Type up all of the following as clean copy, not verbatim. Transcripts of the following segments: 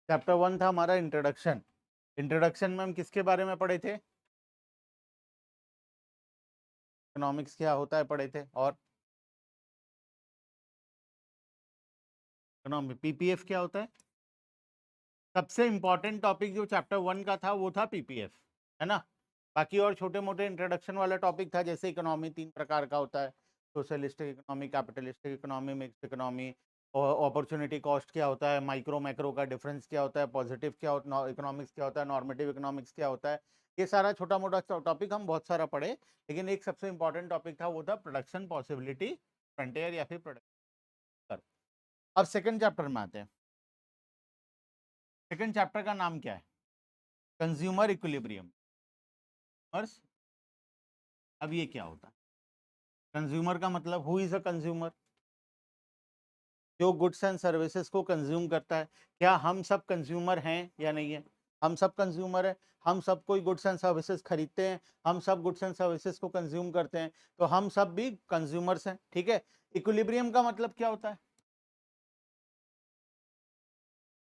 Chapter 1 था हमारा introduction. Introduction में हम किसके बारे में पढ़े थे? इकोनॉमिक्स क्या होता है पढ़े थे, और इकोनॉमी पीपीएफ क्या होता है। सबसे इंपॉर्टेंट टॉपिक जो चैप्टर 1 का था वो था पीपीएफ, है ना। बाकी और छोटे मोटे इंट्रोडक्शन वाला टॉपिक था, जैसे इकोनॉमी 3 प्रकार का होता है, socialistic economy, capitalistic economy, mixed economy, opportunity cost क्या होता है, माइक्रो मैक्रो का डिफरेंस क्या होता है, पॉजिटिव क्या होता है इकोनॉमिक्स क्या होता है, नॉर्मेटिव इकोनॉमिक्स क्या होता है। ये सारा छोटा मोटा टॉपिक हम बहुत सारा पढ़े, लेकिन एक सबसे इंपॉर्टेंट टॉपिक था वो था प्रोडक्शन पॉसिबिलिटी फ्रंटियर या फिर प्रोडक्शन। अब सेकंड चैप्टर में आते हैं। सेकंड चैप्टर का नाम क्या है? Consumer equilibrium. अब ये क्या होता है? कंज्यूमर का मतलब हु इज अ कंज्यूमर? जो गुड्स एंड सर्विसेज को कंज्यूम करता है। क्या हम सब कंज्यूमर हैं या नहीं है? हम सब कंज्यूमर है। हम सब कोई गुड्स एंड सर्विसेज खरीदते हैं, हम सब गुड्स एंड सर्विसेज को कंज्यूम करते हैं, तो हम सब भी कंज्यूमर्स हैं, ठीक है। इक्विलिब्रियम का मतलब क्या होता है?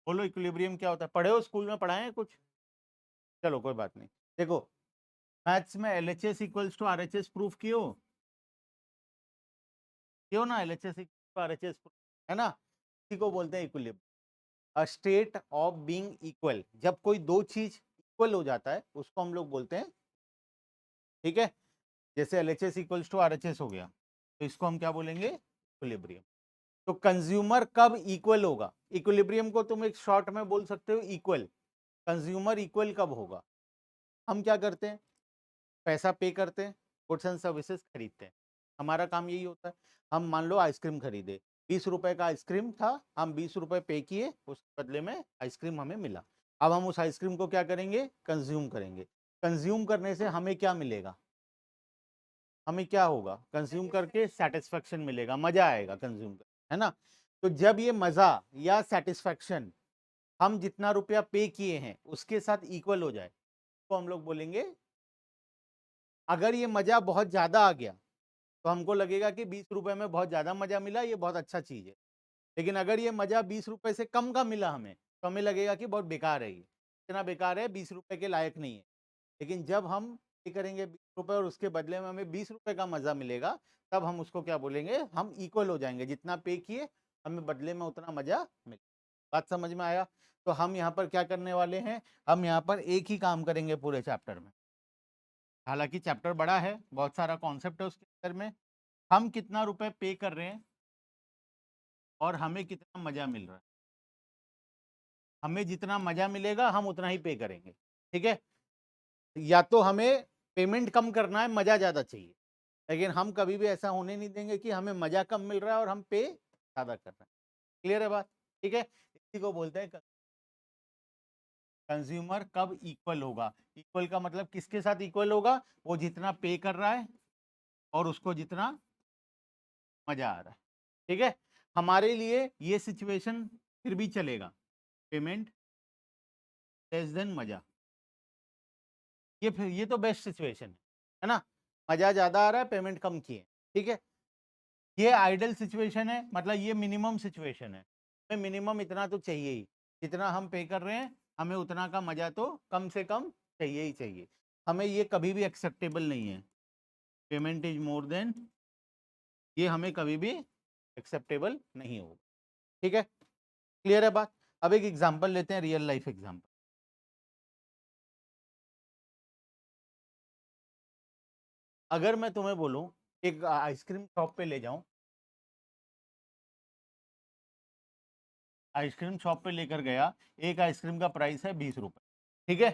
बोलो, इक्विलिब्रियम क्या होता है? पढ़े हो, स्कूल में पढ़ाए हैं कुछ? चलो कोई बात नहीं। देखो, मैथ्स में LHS equals to RHS proof क्यों ना, LHS इक्वल्स टू RHS, है ना। इसी को बोलते हैं equilibrium, a state of being equal. जब कोई दो चीज इक्वल हो जाता है उसको हम लोग बोलते हैं, ठीक है। जैसे LHS इक्वल्स टू RHS हो गया, तो इसको हम क्या बोलेंगे? इक्विलिब्रियम। तो कंज्यूमर कब इक्वल होगा? इक्विलिब्रियम को तुम एक शॉर्ट में बोल सकते हो इक्वल। कंज्यूमर इक्वल कब होगा? हम क्या करते हैं? पैसा पे करते हैं, गुड्स एंड सर्विसेज खरीदते हैं। हमारा काम यही होता है। हम मान लो आइसक्रीम खरीदे, 20 रुपए का आइसक्रीम था, हम 20 रुपए पे किए, उसके बदले में आइसक्रीम हमें मिला। अब हम उस आइसक्रीम को क्या करेंगे? कंज्यूम करेंगे। कंज्यूम करने से हमें क्या मिलेगा? हमें क्या होगा? कंज्यूम करके सेटिस्फेक्शन मिलेगा, मजा आएगा कंज्यूम कर, है ना। तो जब ये मजा या सेटिस्फेक्शन हम जितना रुपया पे किए हैं उसके साथ इक्वल हो जाए, तो हम लोग बोलेंगे। अगर ये मजा बहुत ज्यादा आ गया तो हमको लगेगा कि 20 रुपए में बहुत ज्यादा मजा मिला, ये बहुत अच्छा चीज है। लेकिन अगर ये मजा 20 रुपए से कम का मिला हमें, तो हमें लगेगा कि बहुत बेकार है, ये इतना बेकार है, 20 रुपए के लायक नहीं है। लेकिन जब हम ये करेंगे 20 रुपए और उसके बदले में हमें 20 रुपए का मजा मिलेगा, तब हम उसको क्या बोलेंगे? हम इक्वल हो जाएंगे, जितना पे किए हमें बदले में उतना मजा मिले। बात समझ में आया? तो हम यहाँ पर क्या करने वाले हैं? हम यहाँ पर एक ही काम करेंगे पूरे चैप्टर में। हालांकि चैप्टर बड़ा है, बहुत सारा कॉन्सेप्ट है उसके अंदर में। हम कितना रुपए पे कर रहे हैं और हमें कितना मजा मिल रहा है। हमें जितना मजा मिलेगा हम उतना ही पे करेंगे, ठीक है। या तो हमें पेमेंट कम करना है, मजा ज्यादा चाहिए, लेकिन हम कभी भी ऐसा होने नहीं देंगे कि हमें मजा कम मिल रहा है और हम पे ज्यादा कर रहे हैं। क्लियर है बात? ठीक है। इसी को बोलते हैं कंज्यूमर कब इक्वल होगा। इक्वल का मतलब किसके साथ इक्वल होगा? वो जितना पे कर रहा है और उसको जितना मजा आ रहा है, ठीक है। हमारे लिए ये सिचुएशन फिर भी चलेगा, पेमेंट लेस देन मजा। ये तो बेस्ट सिचुएशन है ना। मजा ज्यादा आ रहा है, पेमेंट कम किए, ठीक है। ये आइडल सिचुएशन है, मतलब ये मिनिमम सिचुएशन है। हमें मिनिमम इतना तो चाहिए ही, जितना हम पे कर रहे हैं हमें उतना का मजा तो कम से कम चाहिए ही चाहिए। हमें ये कभी भी एक्सेप्टेबल नहीं है, पेमेंट इज मोर देन, ये हमें कभी भी एक्सेप्टेबल नहीं होगा, ठीक है। क्लियर है बात? अब एक एग्जांपल लेते हैं, रियल लाइफ एग्जांपल। अगर मैं तुम्हें बोलूं एक आइसक्रीम शॉप पे ले जाऊं, आइसक्रीम शॉप पे लेकर गया, एक आइसक्रीम का प्राइस है 20 रुपए, ठीक है।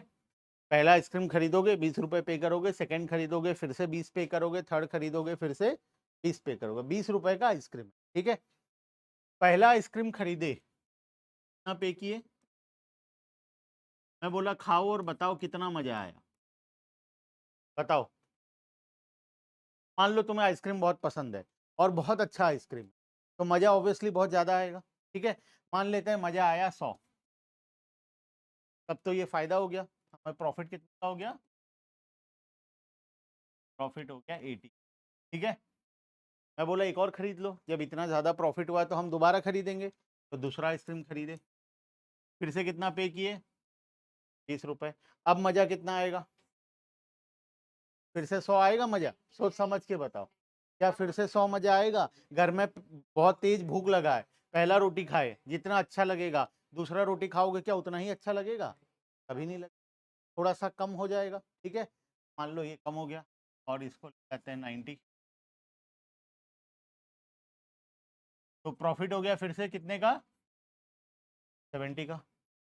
पहला आइसक्रीम खरीदोगे 20 रुपए पे करोगे, सेकंड खरीदोगे फिर से 20 पे करोगे, थर्ड खरीदोगे फिर से 20 पे करोगे, 20 रुपए का आइसक्रीम, ठीक है। पहला आइसक्रीम खरीदे, कितना पे किए? मैं बोला खाओ और बताओ कितना मजा आया, बताओ। मान लो तुम्हें आइसक्रीम बहुत पसंद है और बहुत अच्छा आइसक्रीम, तो मजा ऑब्वियसली बहुत ज्यादा आएगा, ठीक है। मान लेते हैं मजा आया 100, तब तो ये फायदा हो गया, हमें प्रॉफिट कितना हो गया? प्रॉफिट हो गया 80, ठीक है। मैं बोला एक और खरीद लो, जब इतना ज्यादा प्रॉफिट हुआ तो हम दोबारा खरीदेंगे, तो दूसरा आइसक्रीम खरीदे, फिर से कितना पे किए, 20 रुपए। अब मजा कितना आएगा, फिर से 100 आएगा मजा, सोच समझ के बताओ, क्या फिर से 100 मजा आएगा? घर में बहुत तेज भूख लगा है, पहला रोटी खाए जितना अच्छा लगेगा, दूसरा रोटी खाओगे क्या उतना ही अच्छा लगेगा? कभी नहीं लगेगा, थोड़ा सा कम हो जाएगा। ठीक है, मान लो ये कम हो गया और इसको कहते हैं 90, तो प्रॉफिट हो गया फिर से कितने का, 70 का।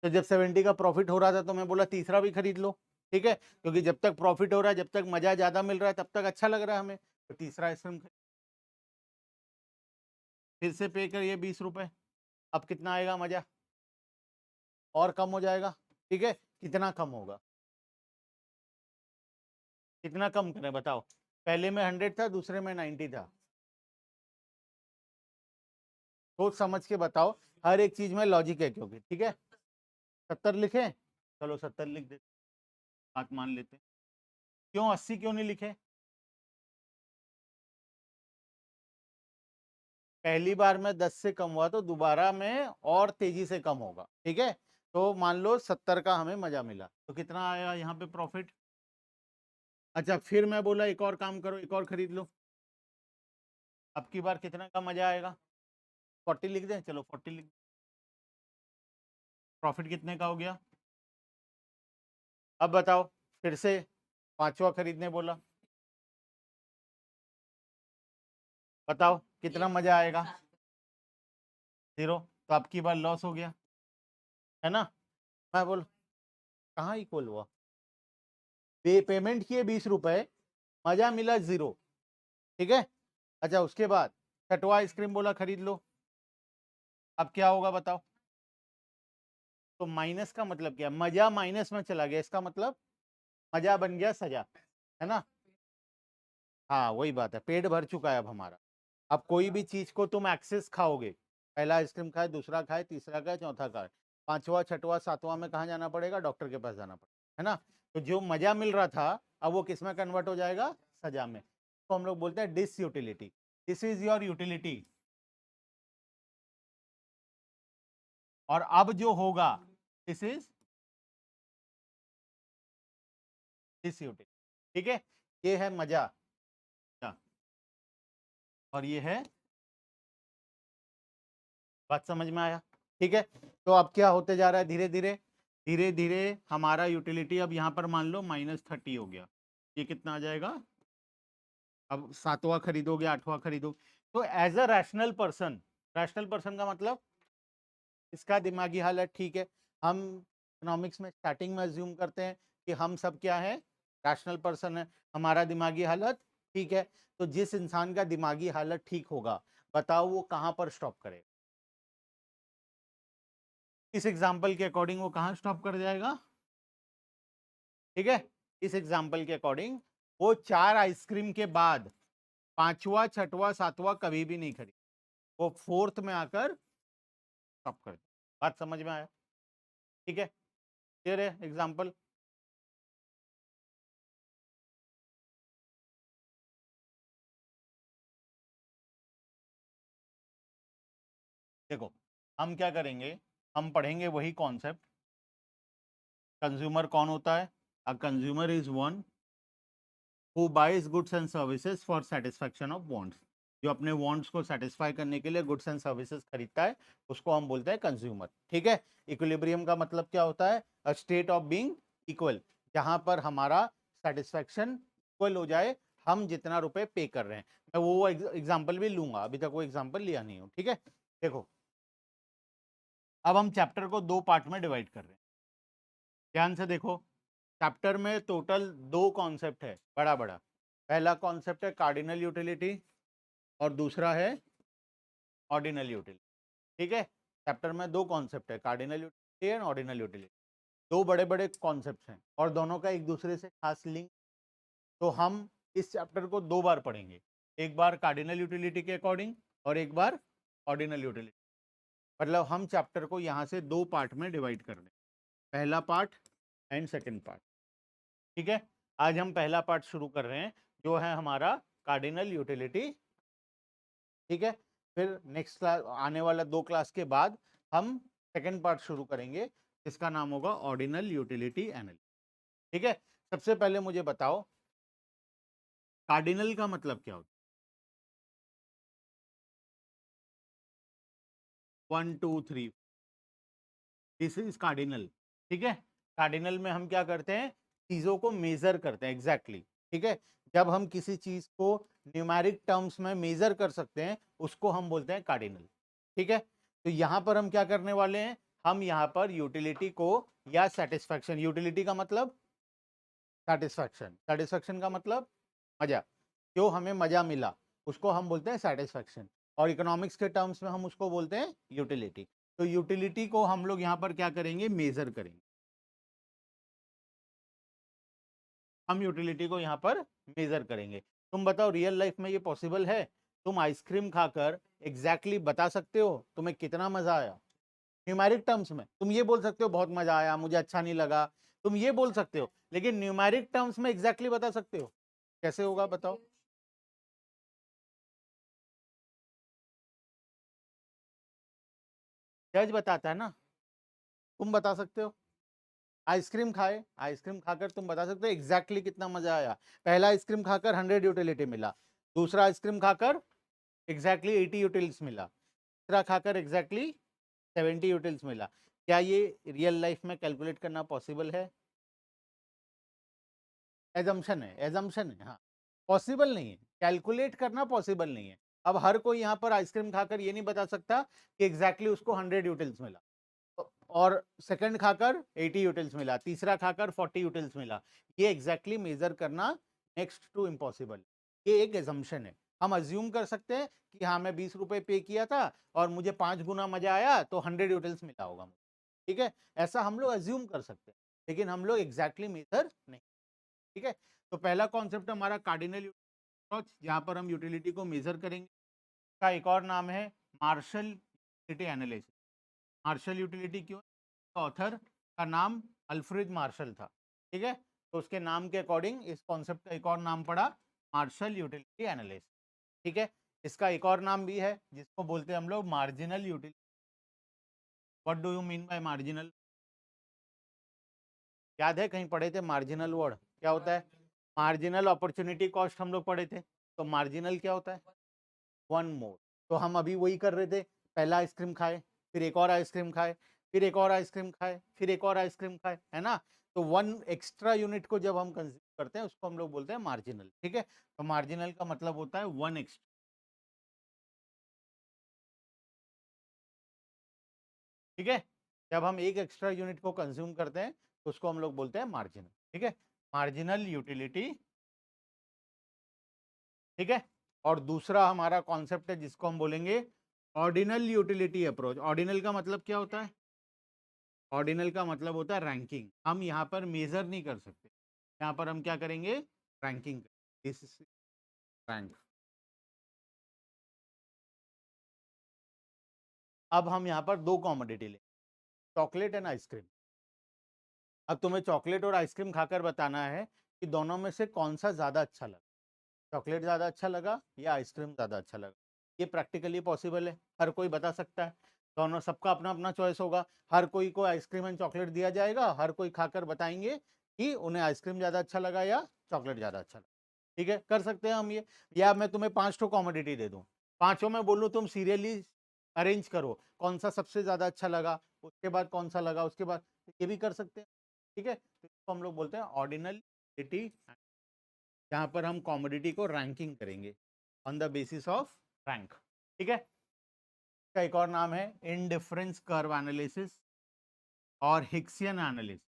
तो जब 70 का प्रॉफिट हो रहा था तो मैं बोला तीसरा भी खरीद लो। ठीक है, क्योंकि जब तक प्रॉफिट हो रहा है, जब तक मजा ज्यादा मिल रहा है, तब तक अच्छा लग रहा है हमें, तो तीसरा आइसक्रीम फिर से पे करिए 20 रुपए। अब कितना आएगा मजा, और कम हो जाएगा। ठीक है, कितना कम होगा, कितना कम करें बताओ, पहले में 100 था, दूसरे में 90 था, सोच समझ के बताओ, हर एक चीज में लॉजिक है क्योंकि। ठीक है, 70 लिखे, चलो 70 लिख देते, बात मान लेते हैं। क्यों 80 क्यों नहीं लिखे, पहली बार में 10 से कम हुआ तो दोबारा में और तेजी से कम होगा। ठीक है, तो मान लो 70 का हमें मजा मिला, तो कितना आया यहाँ पे प्रॉफिट। अच्छा, फिर मैं बोला एक और काम करो, एक और खरीद लो, अब की बार कितना का मजा आएगा, 40 लिख दें, चलो 40 लिख, प्रॉफिट कितने का हो गया। अब बताओ, फिर से पांचवा खरीदने बोला, बताओ कितना मजा आएगा, 0, तो अब की बार लॉस हो गया, है ना। मैं बोल, कहाँ इक्वल हुआ, पेमेंट किए 20 रुपए, मजा मिला 0। ठीक है, अच्छा उसके बाद छठवा आइसक्रीम बोला खरीद लो, अब क्या होगा बताओ, तो माइनस का मतलब क्या, मजा माइनस में चला गया, इसका मतलब मजा बन गया सजा, है ना। हाँ वही बात है, पेट भर चुका है अब हमारा। अब कोई भी चीज को तुम एक्सेस खाओगे, पहला आइसक्रीम खाए, दूसरा खाए, तीसरा खाए, चौथा खाए, पांचवा छठवा सातवां में कहाँ जाना पड़ेगा, डॉक्टर के पास जाना पड़ेगा, है ना। तो जो मजा मिल रहा था अब वो किस में कन्वर्ट हो जाएगा, सजा में, तो हम लोग बोलते हैं disutility, this is your utility. और अब जो होगा दिस इज डिस यूटिलिटी। ठीक है, ये है मजा, और ये है, बात समझ में आया। ठीक है, तो अब क्या होते जा रहा है, धीरे धीरे धीरे धीरे हमारा यूटिलिटी अब यहाँ पर मान लो -30 हो गया, ये कितना आ जाएगा, अब सातवां खरीदोगे, आठवां खरीदोगे, तो एज अ रैशनल पर्सन का मतलब इसका दिमागी हालत ठीक है। हम इकोनॉमिक्स में स्टार्टिंग में अज्यूम करते हैं कि हम सब क्या है, रैशनल पर्सन है, हमारा दिमागी हालत ठीक है। तो जिस इंसान का दिमागी हालत ठीक होगा, बताओ वो कहाँ पर स्टॉप करे, इस एग्जाम्पल के अकॉर्डिंग वो कहाँ स्टॉप कर जाएगा। ठीक है, इस एग्जाम्पल के अकॉर्डिंग वो 4 आइसक्रीम के बाद पांचवा छठवा सातवां कभी भी नहीं खरीद, वो फोर्थ में आकर स्टॉप कर, बात समझ में आया। ठीक है, क्लियर है एग्जाम्पल। देखो हम क्या करेंगे, हम पढ़ेंगे वही कॉन्सेप्ट, कंज्यूमर कौन होता है, a consumer is one who buys goods and services for satisfaction of wants, जो अपने वांट्स को सेटिस्फाई करने के लिए गुड्स एंड सर्विसेज खरीदता है, उसको हम बोलते हैं कंज्यूमर। ठीक है, इक्विलिब्रियम का मतलब क्या होता है, अ स्टेट ऑफ बीइंग इक्वल, जहां पर हमारा सेटिस्फैक्शन इक्वल हो जाए, हम जितना रुपए पे कर रहे हैं। मैं वो एग्जाम्पल भी लूंगा, अभी तक वो एग्जाम्पल लिया नहीं हूं। ठीक है, देखो अब हम चैप्टर को 2 पार्ट में डिवाइड कर रहे हैं, ध्यान से देखो। चैप्टर में टोटल 2 कॉन्सेप्ट है, बड़ा बड़ा। पहला कॉन्सेप्ट है कार्डिनल यूटिलिटी और दूसरा है ऑर्डिनल यूटिलिटी। ठीक है, चैप्टर में 2 कॉन्सेप्ट है, cardinal utility and ordinal utility, 2 बड़े बड़े कॉन्सेप्ट हैं और दोनों का एक दूसरे से खास लिंक। तो हम इस चैप्टर को 2 बार पढ़ेंगे, एक बार कार्डिनल यूटिलिटी के अकॉर्डिंग और एक बार ऑर्डिनल यूटिलिटी, मतलब हम चैप्टर को यहाँ से 2 पार्ट में डिवाइड कर रहे हैं, पहला पार्ट एंड सेकेंड पार्ट। ठीक है, आज हम पहला पार्ट शुरू कर रहे हैं जो है हमारा कार्डिनल यूटिलिटी। ठीक है, फिर नेक्स्ट क्लास आने वाला 2 क्लास के बाद हम सेकंड पार्ट शुरू करेंगे जिसका नाम होगा ऑर्डिनल यूटिलिटी एनालिसिस। ठीक है, सबसे पहले मुझे बताओ कार्डिनल का मतलब क्या होता है? 1 2 3, दिस इज कार्डिनल। ठीक है, कार्डिनल में हम क्या करते हैं, चीजों को मेजर करते हैं एग्जैक्टली। ठीक है, जब हम किसी चीज को न्यूमेरिक टर्म्स में मेजर कर सकते हैं उसको हम बोलते हैं कार्डिनल। ठीक है, तो यहां पर हम क्या करने वाले हैं, हम यहां पर यूटिलिटी को या सेटिस्फैक्शन, यूटिलिटी का मतलब सेटिस्फैक्शन, सेटिस्फैक्शन का मतलब मजा, जो हमें मजा मिला उसको हम बोलते हैं सेटिस्फैक्शन, और इकोनॉमिक्स के टर्म्स में हम उसको बोलते हैं यूटिलिटी। तो यूटिलिटी को हम लोग यहाँ पर क्या करेंगे, मेजर करेंगे। हम यूटिलिटी को यहाँ पर मेजर करेंगे। तुम बताओ रियल लाइफ में ये पॉसिबल है? तुम आइसक्रीम खाकर एग्जैक्टली बता सकते हो तुम्हें कितना मजा आया? न्यूमेरिक टर्म्स में तुम ये बोल सकते हो बहुत मजा आया, मुझे अच्छा नहीं लगा, तुम ये बोल सकते हो, लेकिन न्यूमेरिक टर्म्स में एग्जैक्टली बता सकते हो? कैसे होगा बताओ? जज बताता है ना, तुम बता सकते हो। आइसक्रीम खाए, आइसक्रीम खाकर तुम बता सकते हो एग्जैक्टली कितना मजा आया। पहला आइसक्रीम खाकर 100 यूटिलिटी मिला, दूसरा आइसक्रीम खाकर एग्जैक्टली 80 यूटिल्स मिला, तीसरा खाकर एग्जैक्टली 70 यूटिल्स मिला। क्या ये रियल लाइफ में कैलकुलेट करना पॉसिबल है? एजम्पशन है, एजम्पशन है, हाँ। पॉसिबल नहीं है, कैलकुलेट करना पॉसिबल नहीं है। अब हर कोई यहाँ पर आइसक्रीम खाकर ये नहीं बता सकता कि एग्जैक्टली उसको 100 यूटिल्स मिला, और सेकंड खाकर 80 यूटिल्स मिला, तीसरा खाकर 40 यूटिल्स मिला। ये एग्जैक्टली मेजर करना नेक्स्ट टू इम्पॉसिबल। ये एक एजम्पशन है। हम अज्यूम कर सकते हैं कि हाँ मैं 20 रुपए पे किया था और मुझे 5 गुना मजा आया तो 100 यूटिल्स मिला होगा मुझे। ठीक है, ऐसा हम लोग अज्यूम कर सकते हैं, लेकिन हम लोग एग्जैक्टली मेजर नहीं। ठीक है, तो पहला कॉन्सेप्ट हमारा कार्डिनल अप्रोच, जहां पर हम यूटिलिटी को मेजर करेंगे। का एक और नाम है Marshall utility analysis. Marshall utility क्यों? ऑथर का नाम अल्फ्रेड मार्शल था। ठीक है, तो उसके नाम के अकॉर्डिंग इस कॉन्सेप्ट का एक और नाम पड़ा मार्शल यूटिलिटी एनालिसिस। ठीक है, इसका एक और नाम भी है जिसको बोलते हैं हम लोग marginal utility. What do you mean by marginal? याद है कहीं पढ़े थे मार्जिनल वर्ड क्या होता है? मार्जिनल अपॉर्चुनिटी कॉस्ट हम लोग पढ़े थे, तो मार्जिनल क्या होता है? One more. तो हम अभी वही कर रहे थे, पहला आइसक्रीम खाए, फिर एक और आइसक्रीम खाए, फिर एक और आइसक्रीम खाए, फिर एक और आइसक्रीम खाए, है ना? तो वन एक्स्ट्रा यूनिट को जब हम कंज्यूम करते हैं उसको हम लोग बोलते हैं मार्जिनल। ठीक है, तो मार्जिनल का मतलब होता है वन एक्स्ट्रा। ठीक है, जब हम एक एक्स्ट्रा यूनिट को कंज्यूम करते हैं तो उसको हम लोग बोलते हैं मार्जिनल। ठीक है, मार्जिनल यूटिलिटी। ठीक है, और दूसरा हमारा कॉन्सेप्ट है जिसको हम बोलेंगे ऑर्डिनल यूटिलिटी अप्रोच। ऑर्डिनल का मतलब क्या होता है? ऑर्डिनल का मतलब होता है रैंकिंग। हम यहाँ पर मेजर नहीं कर सकते, यहाँ पर हम क्या करेंगे, रैंकिंग। This is rank. अब हम यहाँ पर दो कॉमोडिटी लें, चॉकलेट एंड आइसक्रीम। अब तुम्हें चॉकलेट और आइसक्रीम खाकर बताना है कि दोनों में से कौन सा ज्यादा अच्छा लगा, चॉकलेट ज़्यादा अच्छा लगा या आइसक्रीम ज़्यादा अच्छा लगा। ये प्रैक्टिकली पॉसिबल है, हर कोई बता सकता है। दोनों, सबका अपना अपना चॉइस होगा। हर कोई को आइसक्रीम एंड चॉकलेट दिया जाएगा, हर कोई खाकर बताएंगे कि उन्हें आइसक्रीम ज़्यादा अच्छा लगा या चॉकलेट ज़्यादा अच्छा लगा। ठीक है, कर सकते हैं हम ये। या मैं तुम्हें 5 ठो कॉमोडिटी दे दूँ, पांचों में बोलूँ तुम सीरियली अरेंज करो कौन सा सबसे ज़्यादा अच्छा लगा, उसके बाद कौन सा लगा, उसके बाद, ये भी कर सकते हैं। ठीक है, तो इसको हम लोग बोलते हैं ऑर्डिनलिटी, जहां पर हम कॉमोडिटी को रैंकिंग करेंगे on the basis of rank. ठीक है, इसका एक और नाम है इनडिफरेंस कर्व एनालिसिस और हिक्सियन एनालिसिस।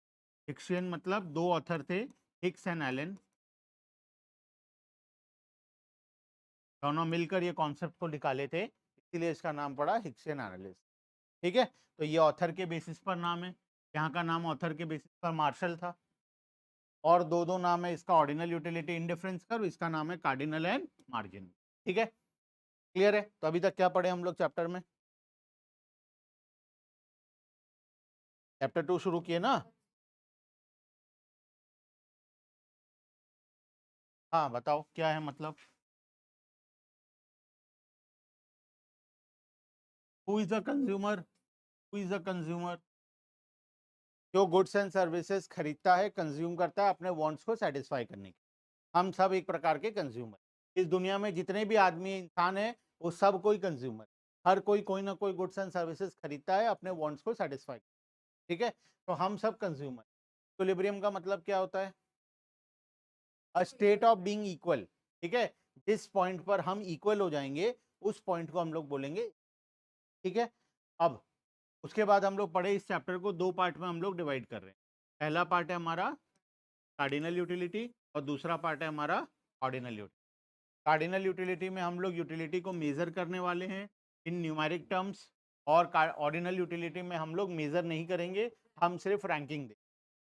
हिक्सियन मतलब दो ऑथर थे, हिक्स एंड एलन, दोनों मिलकर ये कॉन्सेप्ट को निकाले थे, इसीलिए इसका नाम पड़ा हिक्सियन एनालिसिस। ठीक है, तो ये ऑथर के बेसिस पर नाम है, यहाँ का नाम ऑथर के बेसिस पर मार्शल था, और दो दो नाम है, इसका ऑर्डिनल यूटिलिटी इंडिफरेंस कर्व, इसका नाम है कार्डिनल एंड मार्जिन। ठीक है, क्लियर है? तो अभी तक क्या पढ़े हम लोग चैप्टर में? चैप्टर 2 शुरू किए ना? हाँ बताओ क्या है मतलब। Who is the consumer? Who is a consumer? जो गुड्स एंड सर्विसेज खरीदता है, कंज्यूम करता है अपने वांट्स को सेटिस्फाई करने के। हम सब एक प्रकार के कंज्यूमर। इस दुनिया में जितने भी आदमी इंसान है वो सब कोई कंज्यूमर। हर कोई ना कोई गुड्स एंड सर्विसेज खरीदता है अपने वांट्स को सेटिस्फाई। ठीक है, तो हम सब कंज्यूमर। इक्विलिब्रियम का मतलब क्या होता है? अ स्टेट ऑफ बीइंग इक्वल। ठीक है, जिस पॉइंट पर हम इक्वल हो जाएंगे उस पॉइंट को हम लोग बोलेंगे। ठीक है, अब उसके बाद हम लोग पढ़े इस चैप्टर को दो पार्ट में हम लोग डिवाइड कर रहे हैं। पहला पार्ट है हमारा कार्डिनल यूटिलिटी और दूसरा पार्ट है हमारा ऑर्डिनल यूटिलिटी। कार्डिनल यूटिलिटी में हम लोग यूटिलिटी को मेजर करने वाले हैं इन न्यूमेरिक टर्म्स, और ऑर्डिनल यूटिलिटी में हम लोग मेजर नहीं करेंगे, हम सिर्फ रैंकिंग देंगे।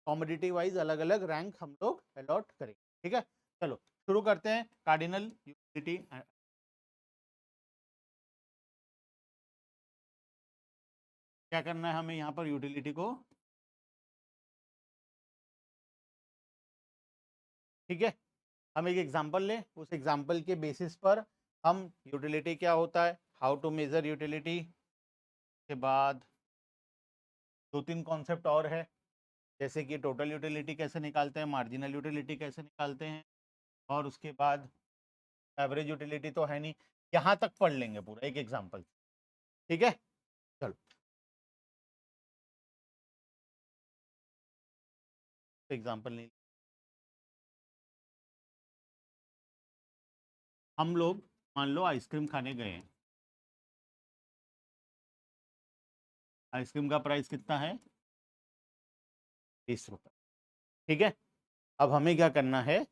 कॉमोडिटी वाइज अलग अलग रैंक हम लोग अलॉट करेंगे। ठीक है, चलो शुरू करते हैं कार्डिनल यूटिलिटी। क्या करना है हमें यहाँ पर यूटिलिटी को? ठीक है, हम एक एग्जांपल लें, उस एग्जांपल के बेसिस पर हम यूटिलिटी क्या होता है, हाउ टू मेजर यूटिलिटी के बाद दो तीन कॉन्सेप्ट और है, जैसे कि टोटल यूटिलिटी कैसे निकालते हैं, मार्जिनल यूटिलिटी कैसे निकालते हैं, और उसके बाद एवरेज यूटिलिटी तो है नहीं, यहाँ तक पढ़ लेंगे पूरा एक एग्जाम्पल। ठीक है, चलो एग्जाम्पल नहीं, हम लोग मान लो आइसक्रीम खाने गए हैं। आइसक्रीम का प्राइस कितना है? 20 रुपये। ठीक है, अब हमें क्या करना है,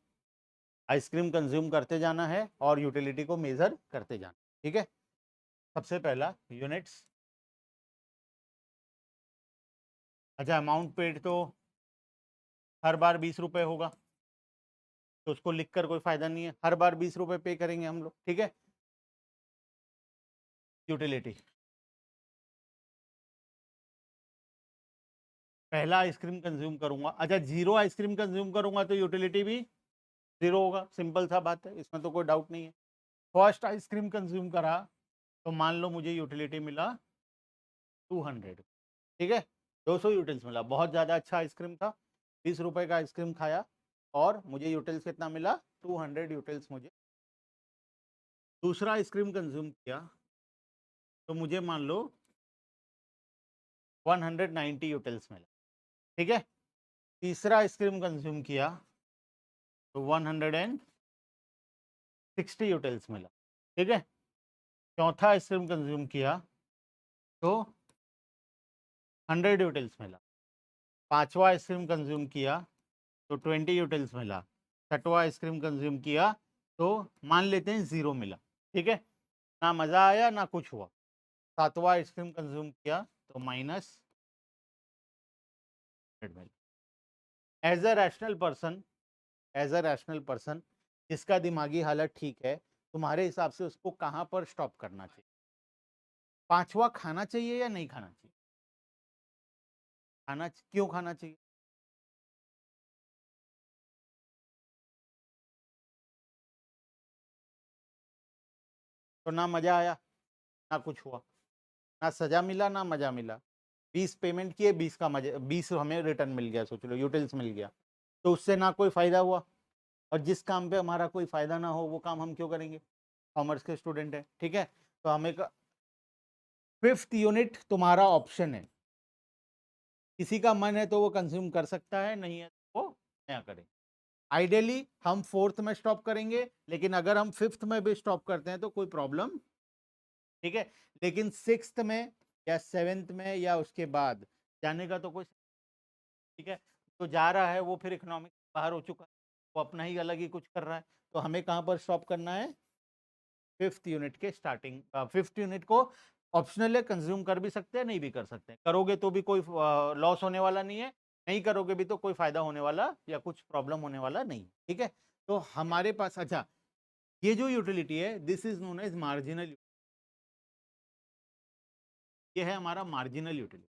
आइसक्रीम कंज्यूम करते जाना है और यूटिलिटी को मेजर करते जाना। ठीक है, सबसे पहला यूनिट्स। अच्छा, अमाउंट पेड तो हर बार 20 रुपये होगा, तो उसको लिखकर कोई फायदा नहीं है, हर बार 20 रुपये पे करेंगे हम लोग। ठीक है, यूटिलिटी पहला आइसक्रीम कंज्यूम करूंगा, अच्छा जीरो आइसक्रीम कंज्यूम करूंगा तो यूटिलिटी भी जीरो होगा, सिंपल सा बात है, इसमें तो कोई डाउट नहीं है। फर्स्ट आइसक्रीम कंज्यूम करा तो मान लो मुझे यूटिलिटी मिला 200। ठीक है, 200 यूटिल्स मिला, बहुत ज़्यादा अच्छा आइसक्रीम था, 20 रुपये का आइसक्रीम खाया और मुझे यूटिल्स कितना मिला? 200 यूटिल्स मुझे। दूसरा आइसक्रीम कंज्यूम किया तो मुझे मान लो 190 यूटिल्स मिला। ठीक है, तीसरा आइसक्रीम कंज्यूम किया तो 160 यूटिल्स मिला। ठीक है, चौथा आइसक्रीम कंज्यूम किया तो 100 यूटिल्स मिला। पांचवा आइसक्रीम कंज्यूम किया तो 20 यूटिल्स मिला। छठवा आइसक्रीम कंज्यूम किया तो मान लेते हैं 0 मिला। ठीक है, ना मज़ा आया ना कुछ हुआ। सातवां आइसक्रीम कंज्यूम किया तो -100 मिला। As a rational person, as a rational person जिसका दिमागी हालत ठीक है, तुम्हारे हिसाब से उसको कहाँ पर स्टॉप करना चाहिए? पांचवा खाना चाहिए या नहीं खाना चाहिए? क्यों खाना चाहिए? तो ना मजा आया ना कुछ हुआ, ना सजा मिला ना मजा मिला। 20 पेमेंट किए, 20 का मजा, 20 हमें रिटर्न मिल गया, सोच लो यूटिल्स मिल गया, तो उससे ना कोई फायदा हुआ। और जिस काम पे हमारा कोई फायदा ना हो वो काम हम क्यों करेंगे? कॉमर्स के स्टूडेंट है। ठीक है, तो हमें फिफ्थ यूनिट तुम्हारा ऑप्शन है, किसी का मन है तो वो कंज्यूम कर सकता है, नहीं है तो वो नया करे। आइडियली हम फोर्थ में स्टॉप करेंगे, लेकिन अगर हम फिफ्थ में भी स्टॉप करते हैं तो कोई प्रॉब्लम। ठीक है, लेकिन सिक्स्थ में या सेवेंथ में या उसके बाद जाने का तो कोई। ठीक है, तो जा रहा है वो, फिर इकोनॉमिक बाहर हो चुका है, वो अपना ही अलग ही कुछ कर रहा है, तो हमें कहाँ पर स्टॉप करना है? फिफ्थ यूनिट के स्टार्टिंग। फिफ्थ यूनिट को ऑप्शनल है, कंज्यूम कर भी सकते हैं नहीं भी कर सकते हैं, करोगे तो भी कोई लॉस होने वाला नहीं है, नहीं करोगे भी तो कोई फायदा होने वाला या कुछ प्रॉब्लम होने वाला नहीं। ठीक है, तो हमारे पास, अच्छा ये जो यूटिलिटी है this is known as marginal, ये है हमारा मार्जिनल यूटिलिटी।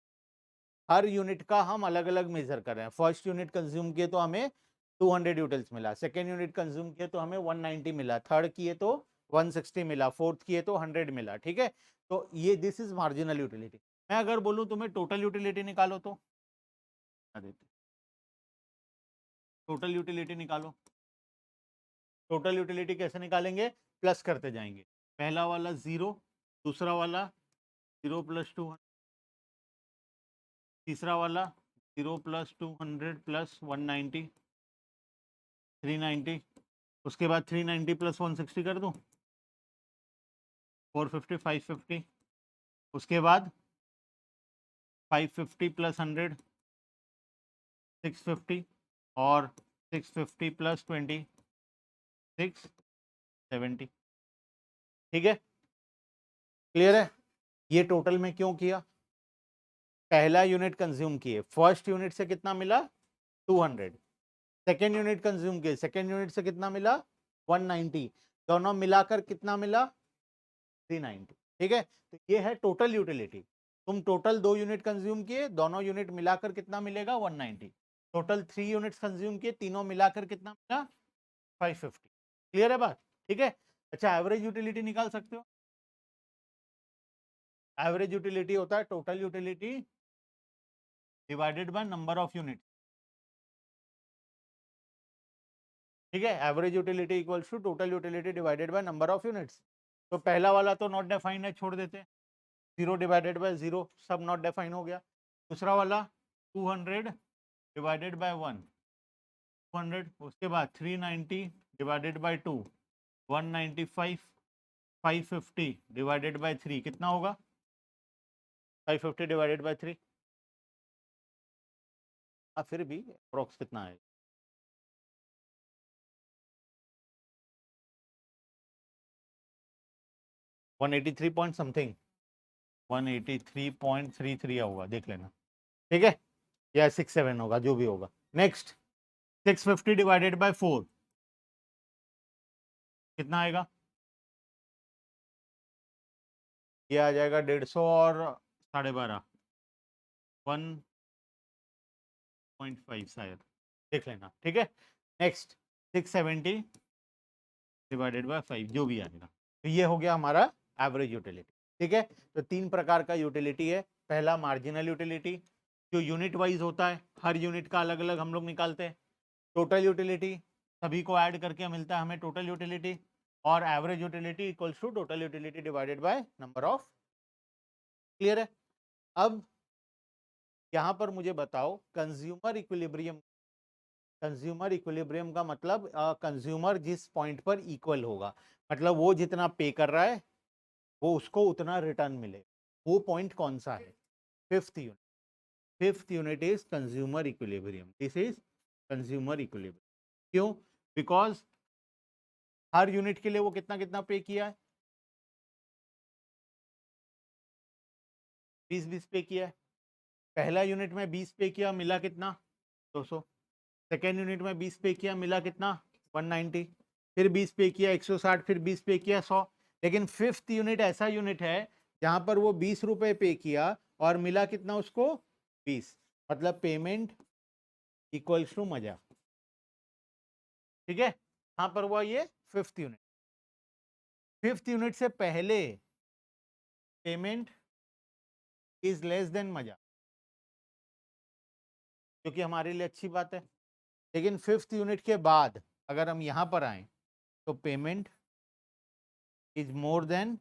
हर यूनिट का हम अलग अलग मेजर कर रहे हैं। फर्स्ट यूनिट कंज्यूम किए तो हमें 200 यूटिल्स मिला, सेकेंड यूनिट कंज्यूम किए तो हमें 190 मिला, थर्ड किए तो 160 मिला, फोर्थ किए तो 100 मिला। ठीक है, तो ये दिस इज मार्जिनल यूटिलिटी। मैं अगर बोलूं तुम्हें टोटल यूटिलिटी निकालो तो टोटल यूटिलिटी निकालो। टोटल यूटिलिटी कैसे निकालेंगे? प्लस करते जाएंगे। पहला वाला 0, दूसरा वाला 0 + 200, तीसरा वाला 0 + 200 + 190 390, उसके बाद 390 + 160 कर दूं 450 550, उसके बाद 550 + 100 650 और 650 + 20 670। ठीक है, क्लियर है? ये टोटल में क्यों किया? पहला यूनिट कंज्यूम किए, फर्स्ट यूनिट से कितना मिला 200, सेकेंड यूनिट कंज्यूम किए, सेकेंड यूनिट से कितना मिला 190, दोनों मिलाकर कितना मिला 390। ठीक है, तो ये है टोटल यूटिलिटी। तुम टोटल 2 यूनिट कंज्यूम किए, दोनों यूनिट मिलाकर कितना मिलेगा 190, टोटल 3 यूनिट्स कंज्यूम किए, तीनों मिलाकर कितना मिला 550। क्लियर है बात? ठीक है, अच्छा एवरेज यूटिलिटी निकाल सकते हो। एवरेज यूटिलिटी होता है total utility divided by number of unit. ठीक है, average utility equals to total utility divided by number of units. तो पहला वाला तो नॉट डिफाइंड है, छोड़ देते हैं, 0 डिवाइडेड बाय 0 सब नॉट डिफाइन हो गया। दूसरा वाला 200 डिवाइडेड बाय 1 200, उसके बाद 390 डिवाइडेड बाय 2 195, 550 डिवाइडेड बाय 3 कितना होगा 550 डिवाइडेड बाय 3, फिर भी अप्रोक्स कितना है 183 पॉइंट समथिंग, 183.33 होगा, देख लेना। ठीक है, या 67 होगा, जो भी होगा। नेक्स्ट 650 डिवाइडेड बाय 4 कितना आएगा? ये आ जाएगा 150 और 12.5 1.5 शायद, देख लेना। ठीक है, नेक्स्ट 670 डिवाइडेड बाय 5 जो भी आएगा। तो ये हो गया हमारा एवरेज यूटिलिटी। ठीक है, तो 3 प्रकार का यूटिलिटी है। पहला मार्जिनल यूटिलिटी, जो यूनिट वाइज होता है, हर यूनिट का अलग अलग हम लोग निकालते हैं। टोटल यूटिलिटी, सभी को ऐड करके मिलता है हमें टोटल यूटिलिटी। और average utility equals to total utility divided by number of. Clear है? अब यहां पर मुझे बताओ कंज्यूमर इक्विलिब्रियम। कंज्यूमर इक्विलिब्रियम का मतलब कंज्यूमर जिस पॉइंट पर इक्वल होगा, मतलब वो जितना पे कर रहा है वो उसको उतना रिटर्न मिले, वो पॉइंट कौन सा है? Fifth unit. Fifth unit is consumer equilibrium, this is consumer equilibrium. क्यों? बिकॉज हर यूनिट के लिए वो कितना कितना पे किया है, 20-20 पे किया है। पहला यूनिट में 20 पे किया, मिला कितना 200। सेकेंड यूनिट में 20 पे किया, मिला कितना 190। फिर 20 पे किया 160, फिर 20 पे किया 100। लेकिन फिफ्थ यूनिट ऐसा यूनिट है जहां पर वो 20 रुपए पे किया और मिला कितना उसको 20, मतलब पेमेंट इक्वल्स टू मजा। ठीक है, यहां पर हुआ ये फिफ्थ यूनिट। फिफ्थ यूनिट से पहले पेमेंट इज लेस देन मजा, जो कि हमारे लिए अच्छी बात है। लेकिन फिफ्थ यूनिट के बाद अगर हम यहां पर आए तो पेमेंट इज मोर देन।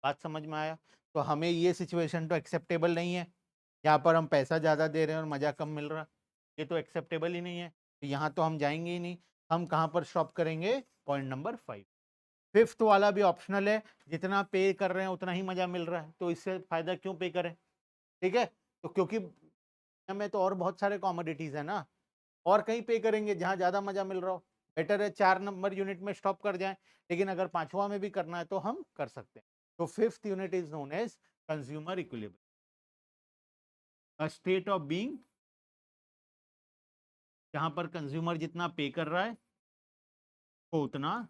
बात समझ में आया? तो हमें ये सिचुएशन तो एक्सेप्टेबल नहीं है, यहाँ पर हम पैसा ज़्यादा दे रहे हैं और मज़ा कम मिल रहा, ये तो एक्सेप्टेबल ही नहीं है। तो यहाँ तो हम जाएंगे ही नहीं। हम कहाँ पर स्टॉप करेंगे? Point number 5। फिफ्थ वाला भी ऑप्शनल है, जितना पे कर रहे हैं उतना ही मज़ा मिल रहा है, तो इससे फ़ायदा क्यों पे करें? ठीक है, तो क्योंकि में तो और बहुत सारे कॉमोडिटीज़ है ना, और कहीं पे करेंगे जहाँ ज़्यादा मज़ा मिल रहा हो। बेटर है 4 नंबर यूनिट में स्टॉप कर जाएं, लेकिन अगर पांचवा में भी करना है तो हम कर सकते हैं। तो fifth unit is known as consumer equilibrium, a state of being जहां पर कंज्यूमर जितना पे कर रहा है तो उतना।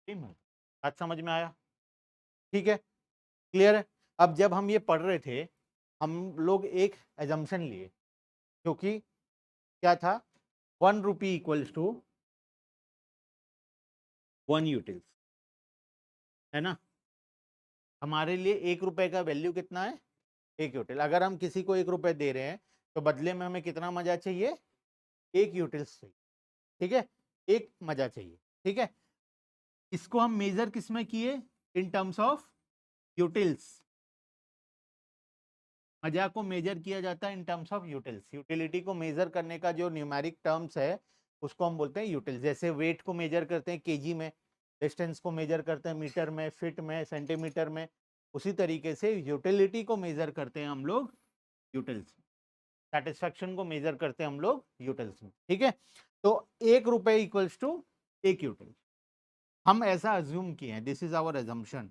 बात समझ में आया? ठीक है, क्लियर है? अब जब हम ये पढ़ रहे थे, हम लोग एक एजम्पशन लिए, क्योंकि क्या था, 1 रुपी इक्वल्स टू 1 यूटिल्स। है ना। हमारे लिए 1 रुपए का वैल्यू कितना है, 1 यूटिल। अगर हम किसी को 1 रुपए दे रहे हैं तो बदले में हमें कितना मजा चाहिए, 1 यूटिल्स चाहिए, ठीक है, 1 मजा चाहिए, ठीक है। इसको हम मेजर किस में किए, इन टर्म्स ऑफ यूटिल्स। मजा को मेजर किया जाता है इन टर्म्स ऑफ यूटिल्स। यूटिलिटी को मेजर करने का जो न्यूमेरिक टर्म्स है उसको हम बोलते हैं यूटिल्स। जैसे वेट को मेजर करते हैं केजी में, डिस्टेंस को मेजर करते हैं मीटर में, फीट में, सेंटीमीटर में, उसी तरीके से यूटिलिटी को मेजर करते हैं हम लोग यूटिल्स। सेटिस्फैक्शन को मेजर करते हैं हम लोग यूटिल्स में, ठीक है। तो 1 रुपए इक्वल्स टू 1 यूटिल, हम ऐसा अज्यूम किए हैं, दिस इज आवर अजम्पशन।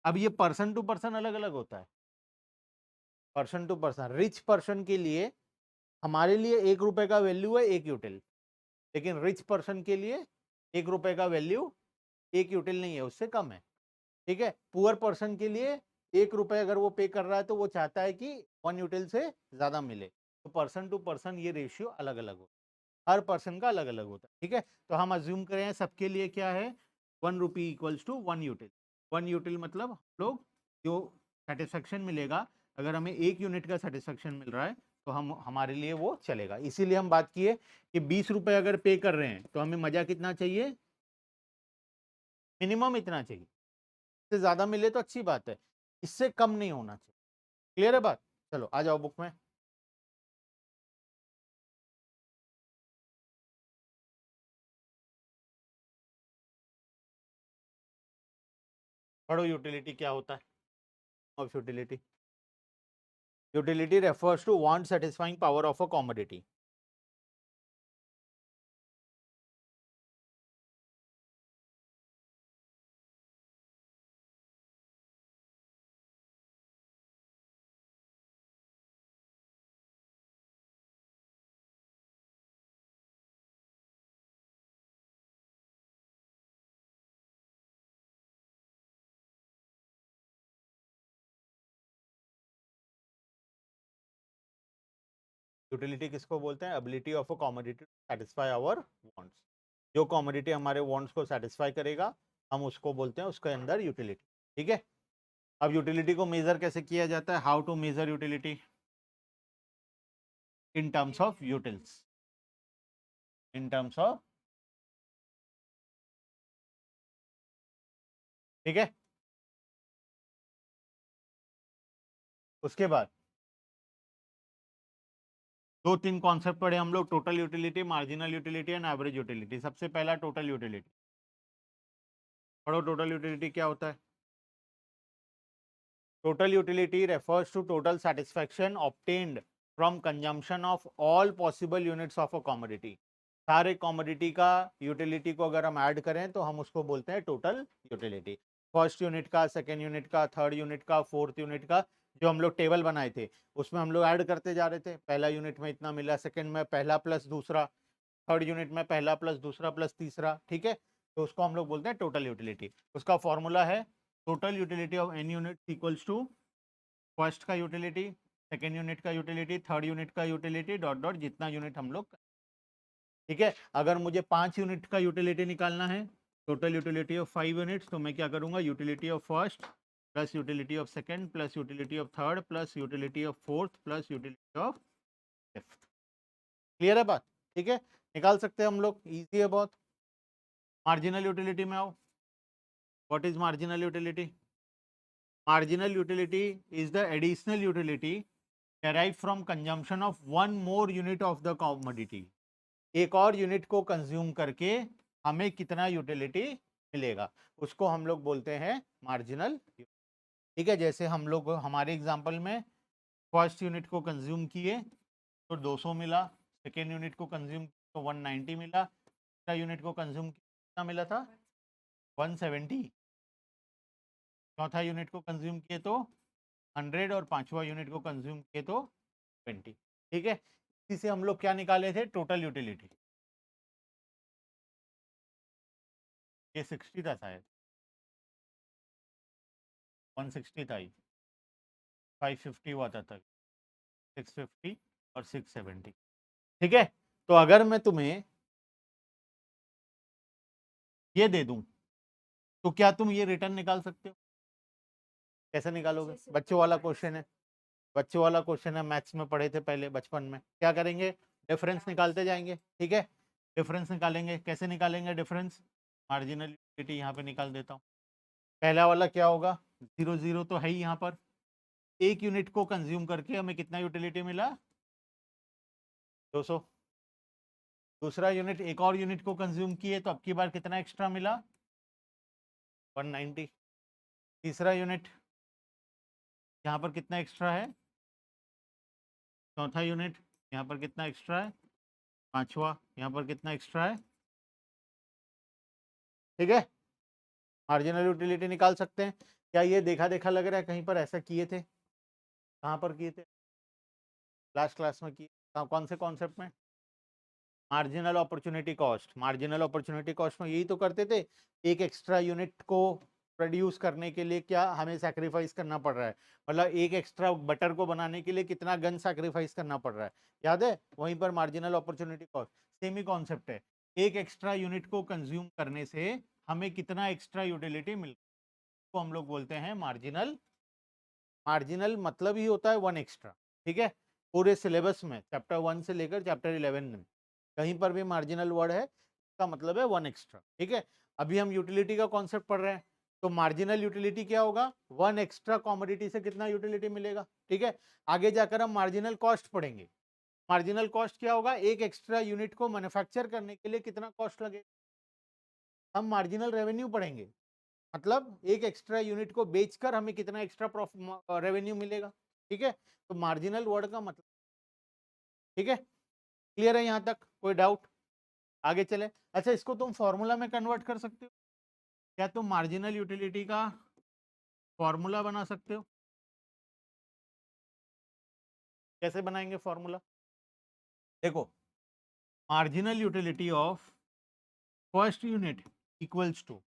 अब ये पर्सन टू पर्सन अलग अलग होता है, person to person. Rich person के लिए, हमारे लिए 1 रुपए का वैल्यू है 1 यूटिल, लेकिन रिच पर्सन के लिए 1 रुपए का वैल्यू 1 यूटिल नहीं है, उससे कम है, ठीक है। पुअर पर्सन के लिए 1 रुपए अगर वो पे कर रहा है तो वो चाहता है कि 1 यूटिल से ज्यादा मिले। तो पर्सन टू पर्सन ये रेशियो अलग अलग होता है, हर पर्सन का अलग अलग होता है, ठीक है। तो हम अज्यूम करें सबके लिए क्या है, 1 रुपी इक्वल्स टू 1 यूटिल। 1 यूटिल मतलब हम लोग जो सेटिस्फेक्शन मिलेगा, अगर हमें 1 यूनिट का सेटिस्फेक्शन मिल रहा है तो हम, हमारे लिए वो चलेगा। इसीलिए हम बात किए कि 20 रुपए अगर पे कर रहे हैं तो हमें मजा कितना चाहिए, मिनिमम इतना चाहिए। इससे ज्यादा मिले तो अच्छी बात है, इससे कम नहीं होना चाहिए। क्लियर है बात। चलो आ जाओ बुक में। पढ़ो यूटिलिटी क्या होता है, of utility. Utility refers to want satisfying power of a commodity. Utility किसको बोलते हैं, ability of a commodity to satisfy our wants. जो कमोडिटी हमारे वांट्स को सेटिस्फाई करेगा हम उसको बोलते हैं उसके अंदर यूटिलिटी, ठीक है। अब यूटिलिटी को मेजर कैसे किया जाता है, how to measure utility, in terms of utils, in terms of, ठीक है। उसके बाद 2-3 कॉन्सेप्ट पढ़े हम लोग, total utility, marginal utility and average utility. सबसे पहला टोटल यूटिलिटी पढ़ो। टोटल यूटिलिटी क्या होता है, total utility refers to total satisfaction obtained from consumption of all possible units of a commodity। सारे कॉमोडिटी का यूटिलिटी को अगर हम ऐड करें तो हम उसको बोलते हैं टोटल यूटिलिटी। फर्स्ट यूनिट का, सेकेंड यूनिट का, थर्ड यूनिट का, फोर्थ यूनिट का, जो हम लोग टेबल बनाए थे उसमें हम लोग ऐड करते जा रहे थे। पहला यूनिट में इतना मिला, सेकेंड में पहला प्लस दूसरा, थर्ड यूनिट में पहला प्लस दूसरा प्लस तीसरा, ठीक है। तो उसको हम लोग बोलते हैं टोटल यूटिलिटी। उसका फॉर्मूला है total utility of any unit equals to first का यूटिलिटी, सेकेंड यूनिट का यूटिलिटी, थर्ड यूनिट का यूटिलिटी, डॉट डॉट जितना यूनिट हम लोग, ठीक है। अगर मुझे 5 यूनिट का यूटिलिटी निकालना है, टोटल यूटिलिटी ऑफ 5 यूनिट्स, तो मैं क्या करूंगा, utility of first plus utility of second plus utility of third plus utility of fourth plus utility of fifth. Clear है बात, ठीक है। निकाल सकते हैं हम लोग, इजी है बहुत। मार्जिनल यूटिलिटी में आओ। What is marginal utility, marginal utility is the additional utility derived from consumption of one more unit of the commodity। एक और यूनिट को कंज्यूम करके हमें कितना यूटिलिटी मिलेगा उसको हम लोग बोलते हैं मार्जिनल, ठीक है। जैसे हम लोग हमारे एग्जांपल में फर्स्ट यूनिट को कंज्यूम किए तो 200 मिला, सेकेंड यूनिट को कंज्यूम तो 190 मिला, तीसरा यूनिट को कंज्यूम कितना मिला था, 170, चौथा यूनिट को कंज्यूम किए तो 100 और पांचवा यूनिट को कंज्यूम किए तो 20, ठीक है। इसी से हम लोग क्या निकाले थे, टोटल यूटिलिटी। ये 60 था शायद, 160 था, 550 हुआ था तक, 650 और 670, ठीक है। तो अगर मैं तुम्हें ये दे दूं तो क्या तुम ये रिटर्न निकाल सकते हो? कैसे निकालोगे? बच्चों वाला क्वेश्चन है, बच्चों वाला क्वेश्चन है, मैथ्स में पढ़े थे पहले बचपन में। क्या करेंगे? डिफरेंस निकालते जाएंगे। ठीक है, डिफरेंस निकालेंगे। कैसे निकालेंगे डिफरेंस? मार्जिनल यूटिलिटी यहाँ पे निकाल देता हूँ। पहला वाला क्या होगा? 0 0 तो है ही यहाँ पर। एक यूनिट को कंज्यूम करके हमें कितना यूटिलिटी मिला? 200। दूसरा यूनिट, एक और यूनिट को कंज्यूम किए तो अब की बार कितना एक्स्ट्रा मिला? 190। तीसरा यूनिट यहाँ पर कितना एक्स्ट्रा है? चौथा यूनिट यहाँ पर कितना एक्स्ट्रा है? पांचवा यहाँ पर कितना एक्स्ट्रा है? ठीक है, मार्जिनल यूटिलिटी निकाल सकते हैं। क्या ये देखा देखा लग रहा है? कहीं पर ऐसा किए थे? कहाँ पर किए थे? लास्ट क्लास में किए। कौन से कॉन्सेप्ट में? Marginal opportunity cost. Marginal opportunity cost में यही तो करते थे, एक एक्स्ट्रा यूनिट को प्रोड्यूस करने के लिए क्या हमें सैक्रिफाइस करना पड़ रहा है, मतलब एक एक्स्ट्रा बटर को बनाने के लिए कितना गन सैक्रिफाइस करना पड़ रहा है, याद है? वहीं पर मार्जिनल अपॉर्चुनिटी कॉस्ट सेम ही कॉन्सेप्ट है। एक एक्स्ट्रा यूनिट को कंज्यूम करने से हमें कितना एक्स्ट्रा यूटिलिटी मिल, तो हम लोग बोलते हैं मार्जिनल। मार्जिनल मतलब ही होता है वन एक्स्ट्रा। ठीक है, पूरे सिलेबस में चैप्टर 1 से लेकर चैप्टर 11 में कहीं पर भी मार्जिनल वर्ड है, इसका मतलब है वन एक्स्ट्रा। ठीक है, अभी हम यूटिलिटी का कॉन्सेप्ट पढ़ रहे हैं, तो मार्जिनल यूटिलिटी क्या होगा? वन एक्स्ट्रा कॉमोडिटी से कितना यूटिलिटी मिलेगा। ठीक है, आगे जाकर हम मार्जिनल कॉस्ट पढ़ेंगे। मार्जिनल कॉस्ट क्या होगा? एक एक्स्ट्रा यूनिट को मैन्युफैक्चर करने के लिए कितना कॉस्ट लगेगा। हम मार्जिनल रेवेन्यू पढ़ेंगे, मतलब एक एक्स्ट्रा यूनिट को बेचकर हमें कितना एक्स्ट्रा प्रॉफिट रेवेन्यू मिलेगा। ठीक है, तो मार्जिनल वर्ड का मतलब। ठीक है, क्लियर है यहाँ तक? कोई डाउट? आगे चले। अच्छा, इसको तुम फॉर्मूला में कन्वर्ट कर सकते हो? क्या तुम मार्जिनल यूटिलिटी का फॉर्मूला बना सकते हो? कैसे बनाएंगे फॉर्मूला? देखो, marginal utility of first unit equals to,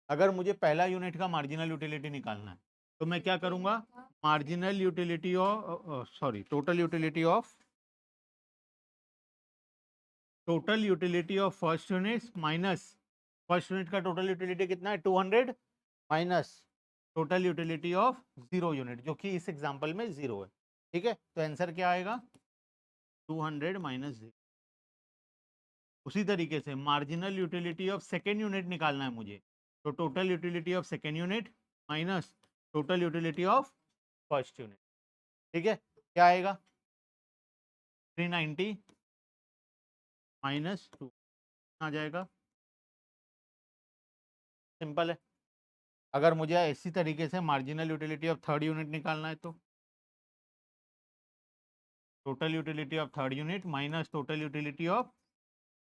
अगर मुझे पहला यूनिट का मार्जिनल यूटिलिटी निकालना है तो मैं क्या करूंगा? Marginal utility of total utility of first unit minus first unit का टोटल यूटिलिटी कितना है? 200 minus total utility of zero unit, जो कि इस एग्जांपल में जीरो है। ठीक है, तो आंसर क्या आएगा? 200 माइनस जीरो। उसी तरीके से marginal utility of second unit निकालना है मुझे, तो total utility of second unit minus total utility of first unit. ठीक है, क्या आएगा? 390 माइनस 2 आ जाएगा। सिंपल है। अगर मुझे इसी तरीके से marginal utility of third unit निकालना है तो total utility of third unit minus total utility of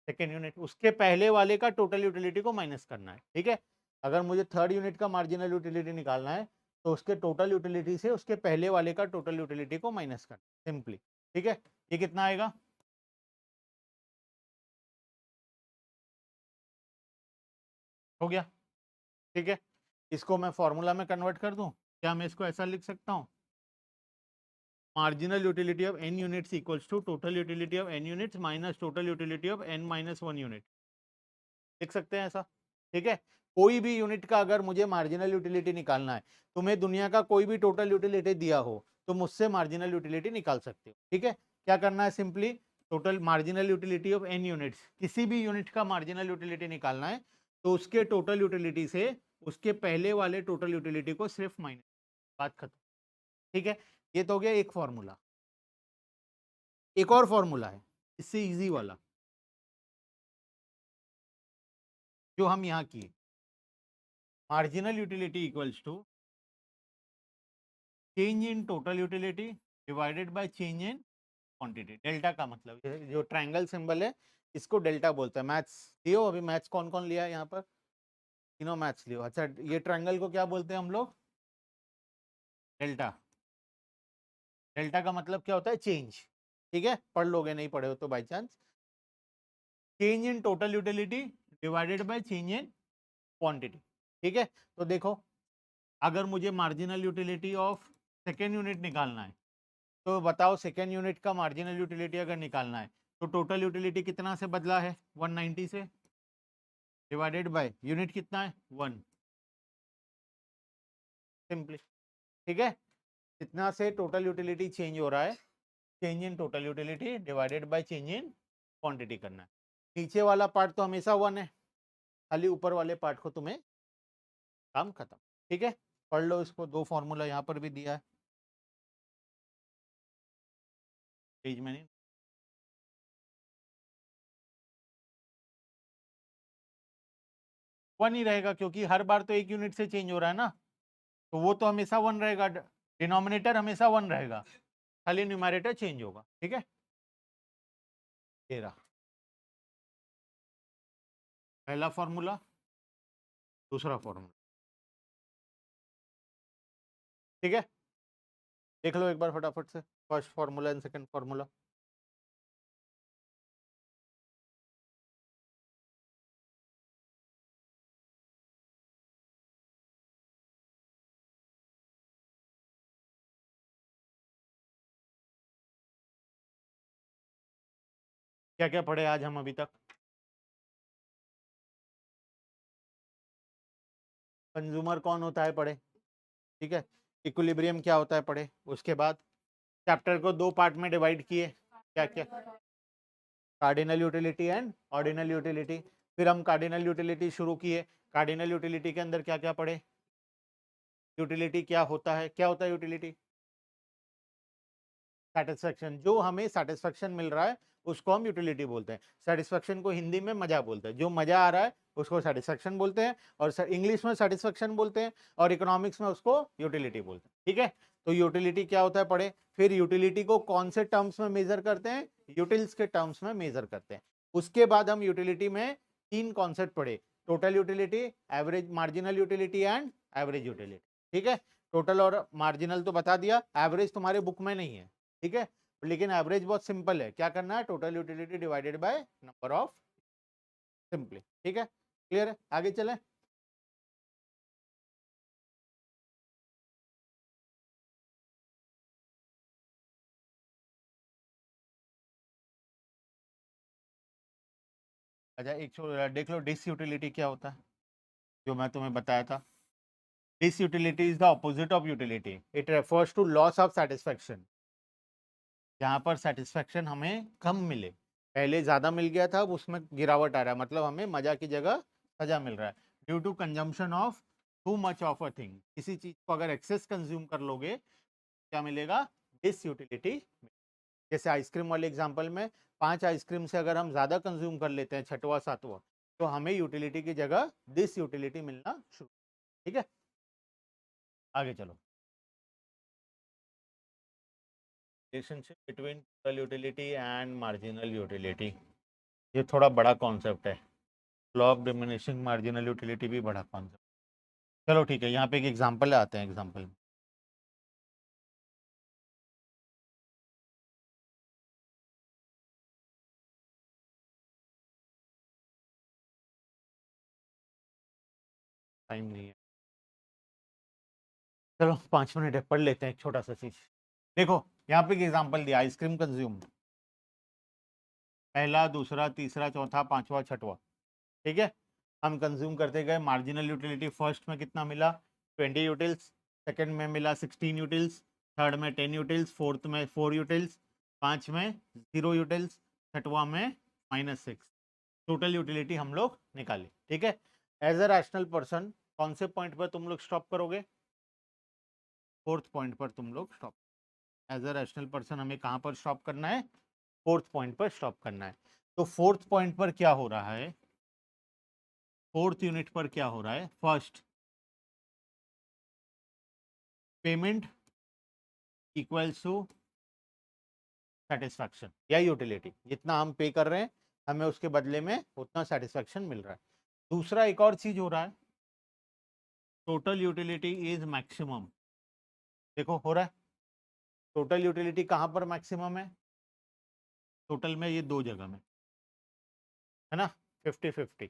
second unit, उसके पहले वाले का टोटल यूटिलिटी को माइनस करना है। ठीक है, अगर मुझे थर्ड यूनिट का मार्जिनल यूटिलिटी निकालना है तो उसके टोटल यूटिलिटी से उसके पहले वाले का टोटल यूटिलिटी को माइनस करना है, सिंपली। ठीक है, ये कितना आएगा? हो गया। ठीक है, इसको मैं फॉर्मूला में कन्वर्ट कर दूं। क्या मैं इसको ऐसा लिख सकता हूं? Marginal utility of n units equals to total utility of n units minus total utility of n minus 1 unit. लिख सकते हैं ऐसा। ठीक है, कोई भी यूनिट का अगर मुझे मार्जिनल यूटिलिटी निकालना है, तुम्हें दुनिया का कोई भी टोटल यूटिलिटी दिया हो तो मुझसे मार्जिनल यूटिलिटी निकाल सकते हो। ठीक है, क्या करना है? Simply total marginal utility of n units, किसी भी यूनिट का मार्जिनल यूटिलिटी निकालना है तो उसके टोटल यूटिलिटी से उसके पहले वाले टोटल यूटिलिटी को सिर्फ माइनस, बात खत्म। ठीक है, ये तो हो गया एक फॉर्मूला। एक और फॉर्मूला है इससे इजी वाला, जो हम यहाँ किए। Marginal utility equals to change in total utility divided by change in quantity. Delta का मतलब जो ट्रायंगल सिंबल है इसको डेल्टा बोलते हैं। मैथ्स लियो, अभी मैथ्स कौन कौन लिया है यहाँ पर? तीनों मैथ्स लियो। अच्छा, ये ट्रायंगल को क्या बोलते हैं हम लोग? डेल्टा। डेल्टा का मतलब क्या होता है? चेंज। ठीक है, पढ़ लोगे, नहीं पढ़े हो तो by chance. Change in total utility divided by change in quantity. ठीक है, तो देखो, अगर मुझे marginal utility of second unit निकालना है तो बताओ, सेकेंड यूनिट का मार्जिनल यूटिलिटी अगर निकालना है तो टोटल यूटिलिटी कितना से बदला है? 190 से, डिवाइडेड बाय यूनिट कितना है 1, सिंपली। ठीक है, कितना से टोटल यूटिलिटी चेंज हो रहा है, change in total utility divided by change in quantity करना है। नीचे वाला पार्ट तो हमेशा 1 है, खाली ऊपर वाले पार्ट को तुम्हें काम खत्म। ठीक है, पढ़ लो इसको, 2 फॉर्मूला यहाँ पर भी दिया है पेज में नहीं। वन ही रहेगा क्योंकि हर बार तो 1 यूनिट से चेंज हो रहा है ना, तो वो तो हमेशा 1 रहेगा, डिनोमिनेटर हमेशा 1 रहेगा, खाली न्यूमरेटर चेंज होगा। ठीक है, ये रहा पहला फॉर्मूला, दूसरा फॉर्मूला। ठीक है, देख लो एक बार फटाफट से first formula and second formula. क्या क्या पढ़े आज हम अभी तक? कंज्यूमर कौन होता है पढ़े, ठीक है, इक्विलिब्रियम क्या होता है पढ़े, उसके बाद चैप्टर को 2 पार्ट में डिवाइड किए, क्या क्या, cardinal utility and ordinal utility. फिर हम कार्डिनल यूटिलिटी शुरू किए, कार्डिनल यूटिलिटी के अंदर क्या क्या पढ़े, यूटिलिटी क्या होता है, क्या होता है यूटिलिटी, सेटिस्फेक्शन, जो हमें सेटिस्फेक्शन मिल रहा है उसको हम यूटिलिटी बोलते हैं। सेटिस्फेक्शन को हिंदी में मजा बोलते हैं, जो मजा आ रहा है उसको सेटिस्फेक्शन बोलते हैं, और इंग्लिश में सेटिस्फेक्शन बोलते हैं, और इकोनॉमिक्स में उसको यूटिलिटी बोलते हैं। ठीक है, तो यूटिलिटी क्या होता है पढ़े। फिर यूटिलिटी को कौन से टर्म्स में मेजर करते हैं, यूटिल्स के टर्म्स में मेजर करते हैं। उसके बाद हम यूटिलिटी में 3 कॉन्सेप्ट पढ़े, total utility, average marginal utility and average utility. ठीक है, टोटल और मार्जिनल तो बता दिया, एवरेज तुम्हारे बुक में नहीं है। ठीक है, लेकिन एवरेज बहुत सिंपल है, क्या करना है, total utility divided by number of, simply. ठीक है, क्लियर है, आगे चलें। अच्छा, एक देख लो, डिस यूटिलिटी क्या होता है, जो मैं तुम्हें बताया था। Disutility is the opposite of utility, it refers to loss of satisfaction, जहां पर सेटिस्फेक्शन हमें कम मिले, पहले ज्यादा मिल गया था, अब उसमें गिरावट आ रहा है, मतलब हमें मजा की जगह सजा मिल रहा है, due to consumption of too much of a thing. किसी चीज को अगर एक्सेस कंज्यूम कर लोगे, क्या मिलेगा, डिस यूटिलिटी। जैसे आइसक्रीम वाले एग्जांपल में 5 आइसक्रीम से अगर हम ज्यादा कंज्यूम कर लेते हैं, छठवा सातवां, तो हमें यूटिलिटी की जगह डिस यूटिलिटी मिलना शुरू। ठीक है, आगे चलो। Relationship between total utility and marginal utility, ये थोड़ा बड़ा कॉन्सेप्ट है, law of diminishing marginal utility भी बड़ा कॉन्सेप्ट। चलो ठीक है, यहाँ पे एक एग्जांपल आते हैं, एग्जांपल टाइम नहीं है, चलो 5 मिनट है, पढ़ लेते हैं एक छोटा सा चीज। देखो यहाँ पे एक एग्जांपल दिया, आइसक्रीम कंज्यूम, पहला, दूसरा, तीसरा, चौथा, पांचवा, छठवा। ठीक है, हम कंज्यूम करते गए, मार्जिनल यूटिलिटी फर्स्ट में कितना मिला, 20 यूटिल्स, सेकंड में मिला 16 यूटिल्स, थर्ड में 10 यूटिल्स, फोर्थ में 4 यूटिल्स, पांच में 0 यूटिल्स, छठवा में -6। टोटल यूटिलिटी हम लोग निकाली। ठीक है, एज अ रैशनल पर्सन कौन से पॉइंट पर तुम लोग स्टॉप करोगे, फोर्थ पॉइंट पर तुम लोग stop. As a rational person हमें कहाँ पर स्टॉप करना है, फोर्थ पॉइंट पर स्टॉप करना है। तो फोर्थ पॉइंट पर क्या हो रहा है, फोर्थ यूनिट पर क्या हो रहा है, first payment equals to satisfaction या यूटिलिटी, जितना हम पे कर रहे हैं हमें उसके बदले में उतना सेटिस्फैक्शन मिल रहा है। दूसरा एक और चीज हो रहा है, टोटल यूटिलिटी इज मैक्सिमम। देखो हो रहा है, टोटल यूटिलिटी कहां पर मैक्सिमम है, टोटल में ये 2 जगह में है ना, 50-50।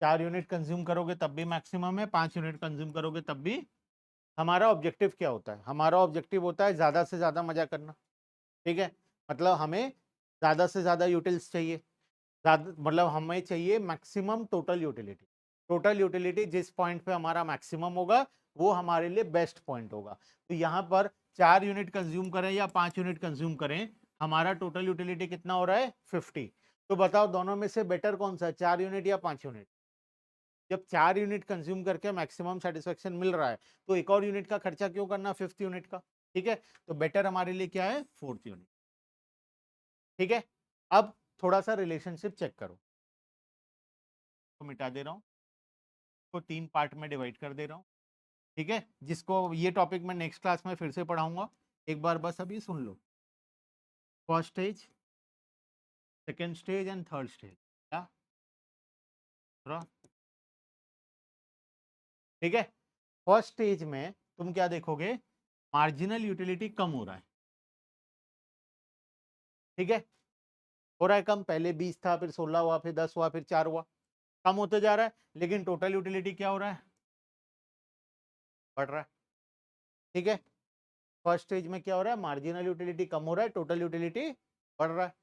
4 यूनिट कंज्यूम करोगे तब भी मैक्सिमम है, 5 यूनिट कंज्यूम करोगे तब भी। हमारा ऑब्जेक्टिव क्या होता है, हमारा ऑब्जेक्टिव होता है ज्यादा से ज्यादा मजा करना। ठीक है, मतलब हमें ज्यादा से ज्यादा यूटिल्स चाहिए, ज्यादा मतलब हमें चाहिए maximum total utility. Total utility जिस पॉइंट पे हमारा मैक्सिमम होगा वो हमारे लिए बेस्ट पॉइंट होगा। तो यहाँ पर 4 यूनिट कंज्यूम करें या 5 यूनिट कंज्यूम करें, हमारा टोटल यूटिलिटी कितना हो रहा है 50। तो बताओ दोनों में से बेटर कौन सा है, 4 यूनिट या 5 यूनिट? जब 4 यूनिट कंज्यूम करके मैक्सिमम सेटिस्फेक्शन मिल रहा है तो एक और यूनिट का खर्चा क्यों करना 5th यूनिट का? ठीक है, तो बेटर हमारे लिए क्या है 4th यूनिट। ठीक है, अब थोड़ा सा रिलेशनशिप चेक करो, तो मिटा दे रहा हूं, को 3 पार्ट में डिवाइड कर दे रहा हूं। ठीक है, जिसको ये टॉपिक मैं नेक्स्ट क्लास में फिर से पढ़ाऊंगा, एक बार बस अभी सुन लो। First stage, second stage and third stage. क्या? ठीक है, फर्स्ट स्टेज में तुम क्या देखोगे, मार्जिनल यूटिलिटी कम हो रहा है। ठीक है, हो रहा है कम, पहले 20 था, फिर 16 हुआ, फिर 10 हुआ, फिर 4 हुआ, कम होते जा रहा है। लेकिन टोटल यूटिलिटी क्या हो रहा है, बढ़ रहा है। ठीक है, फर्स्ट स्टेज में क्या हो रहा है, मार्जिनल यूटिलिटी कम हो रहा है, टोटल यूटिलिटी बढ़ रहा है।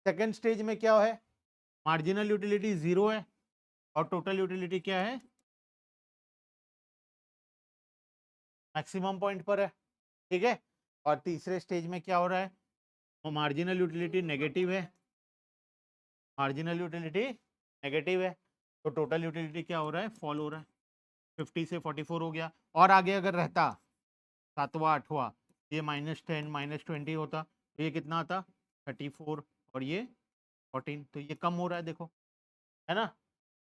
सेकेंड स्टेज में क्या है, मार्जिनल यूटिलिटी 0 है और टोटल यूटिलिटी क्या है, मैक्सिमम पॉइंट पर है। ठीक है, और तीसरे स्टेज में क्या हो रहा है, वो मार्जिनल यूटिलिटी नेगेटिव है, मार्जिनल यूटिलिटी नेगेटिव है, तो टोटल यूटिलिटी क्या हो रहा है, फॉल हो रहा है, 50 से 44 हो गया। और आगे अगर रहता 7वां 8वां, ये -10 -20 होता, तो ये कितना आता 34 और ये 14, तो ये कम हो रहा है, देखो, है ना।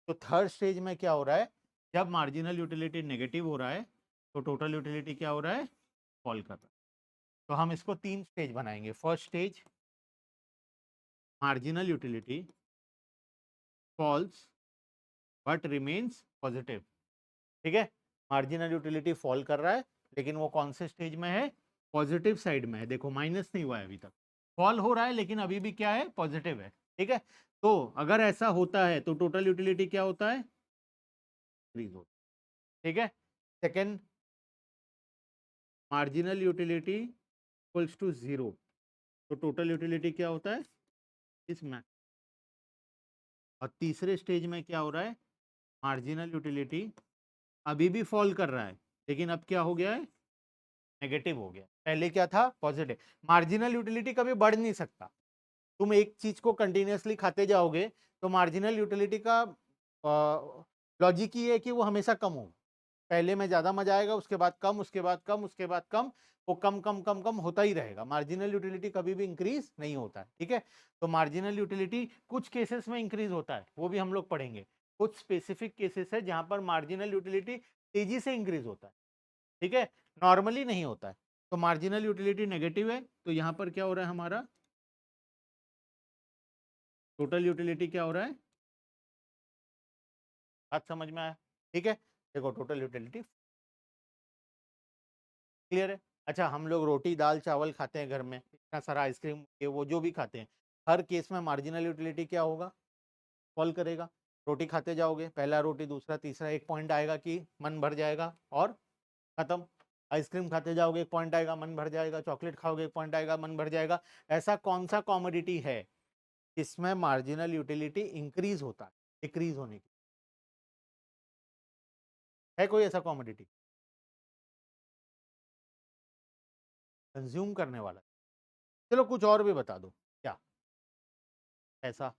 तो थर्ड स्टेज में क्या हो रहा है, जब मार्जिनल यूटिलिटी नेगेटिव हो रहा है तो टोटल यूटिलिटी क्या हो रहा है, फॉल कर रहा है। तो हम इसको 3 स्टेज बनाएंगे। First stage, marginal utility falls but remains positive. ठीक है, मार्जिनल यूटिलिटी फॉल कर रहा है, लेकिन वो कौन से स्टेज में है, पॉजिटिव साइड में है। देखो माइनस नहीं हुआ है अभी तक, फॉल हो रहा है लेकिन अभी भी क्या है, पॉजिटिव है। ठीक है, तो अगर ऐसा होता है तो टोटल यूटिलिटी क्या होता है, इंक्रीज होता है। ठीक है, second, marginal utility equals to 0, तो टोटल यूटिलिटी क्या होता है, इसमें। और तीसरे स्टेज में क्या हो रहा है, मार्जिनल यूटिलिटी अभी भी फॉल कर रहा है, लेकिन अब क्या हो गया है, नेगेटिव हो गया। पहले क्या था, पॉजिटिव। मार्जिनल यूटिलिटी कभी बढ़ नहीं सकता। तुम एक चीज को कंटिन्यूअसली खाते जाओगे तो मार्जिनल यूटिलिटी का लॉजिक ये है कि वो हमेशा कम हो। पहले में ज्यादा मजा आएगा, उसके बाद कम, उसके बाद कम, उसके बाद कम, वो कम कम कम कम होता ही रहेगा। मार्जिनल यूटिलिटी कभी भी इंक्रीज नहीं होता है। ठीक है, तो मार्जिनल यूटिलिटी कुछ केसेस में इंक्रीज होता है, वो भी हम लोग पढ़ेंगे। कुछ स्पेसिफिक केसेस है जहां पर मार्जिनल यूटिलिटी तेजी से इंक्रीज होता है। ठीक है, नॉर्मली नहीं होता है। तो मार्जिनल यूटिलिटी नेगेटिव है, तो यहां पर क्या हो रहा है, हमारा टोटल यूटिलिटी क्या हो रहा है, बात समझ में आया? ठीक है, देखो टोटल यूटिलिटी क्लियर है। अच्छा, हम लोग रोटी दाल चावल खाते हैं घर में, इतना सारा आइसक्रीम, ये वो जो भी खाते हैं, हर केस में मार्जिनल यूटिलिटी क्या होगा, फॉल करेगा। रोटी खाते जाओगे, पहला रोटी दूसरा तीसरा, एक पॉइंट आएगा कि मन भर जाएगा और खत्म। आइसक्रीम खाते जाओगे, एक पॉइंट आएगा मन भर जाएगा। चॉकलेट खाओगे, एक पॉइंट आएगा मन भर जाएगा। ऐसा कौन सा कॉमोडिटी है जिसमें मार्जिनल यूटिलिटी इंक्रीज होता है डिक्रीज होने की, है कोई ऐसा कॉमोडिटी कंज्यूम करने वाला? चलो कुछ और भी बता दो, क्या ऐसा?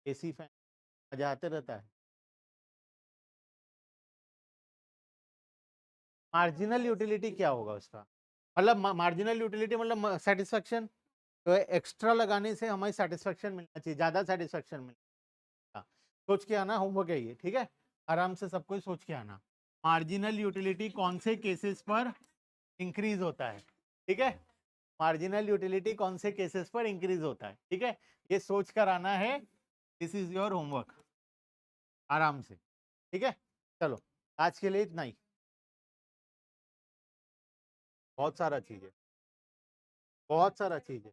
एसी फैन मजा आते रहता है। मार्जिनल यूटिलिटी क्या होगा उसका, मतलब मार्जिनल यूटिलिटी मतलब सेटिस्फेक्शन। तो एक्स्ट्रा लगाने से हमें सेटिस्फेक्शन मिलना चाहिए, ज्यादा सेटिस्फेक्शन मिलना। सोच के आना, होमवर्क है ये, ठीक है, आराम से सब कुछ सोच के आना। मार्जिनल यूटिलिटी कौन से केसेस पर इंक्रीज होता है? ठीक है, मार्जिनल यूटिलिटी कौन से केसेस पर इंक्रीज होता है? ठीक है, ये सोच कर आना है। दिस इज योर होमवर्क, आराम से। ठीक है, चलो आज के लिए इतना ही। बहुत सारा चीज है, बहुत सारा चीज है।